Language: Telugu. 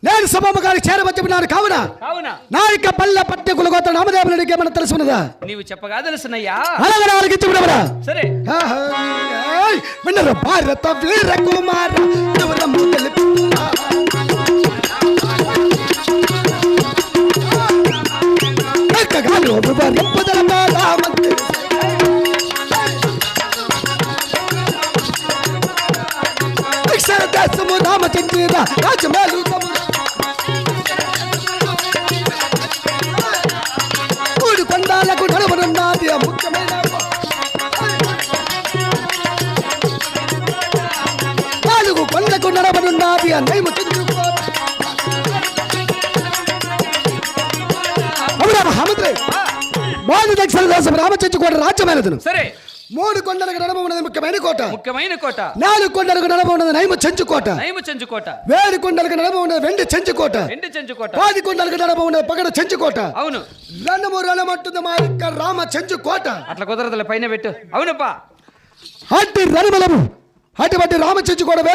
నేను సభాముఖానికి చేరవచ్చున్నాను కావున నా యొక్క పల్లె పట్టె కులగోత నామదేవునికి ఏమన్నా తెలుసున్నదా? నీవు చెప్పగా తెలుసునయ్యా. అలాగే వాళ్ళకి ఇచ్చివిడవరా. సరే విన్నరు భారత వీర కుమార రామచంద్ర రాజమేలు మూడు కొండాలకు నడవనున్నది ముఖ్యమైన నాలుగు కొండలకు నడవనున్నది నైము మోది దక్షిణ దేశం రామచంద్ర రాజ్యమైనదును. సరే మూడు కొండలకు నడబడినది ముఖ్యమైన కోట. నాలుగు కొండలకు నడబడినది నైము చెంచుకోట. వేడి కొండలకు నడబడినది వెండి చెంచుకోట. 10 కొండలకు నడబడినది పగడ చెంచుకోట. అవును. రణమట్టుంది మా యొక్క రామ చెంచుకోట. అట్లా కుదరదులే, పైన పెట్టు. అవునప్పా. అట్టి రణమలము అటువంటి రామ చెంచుకోట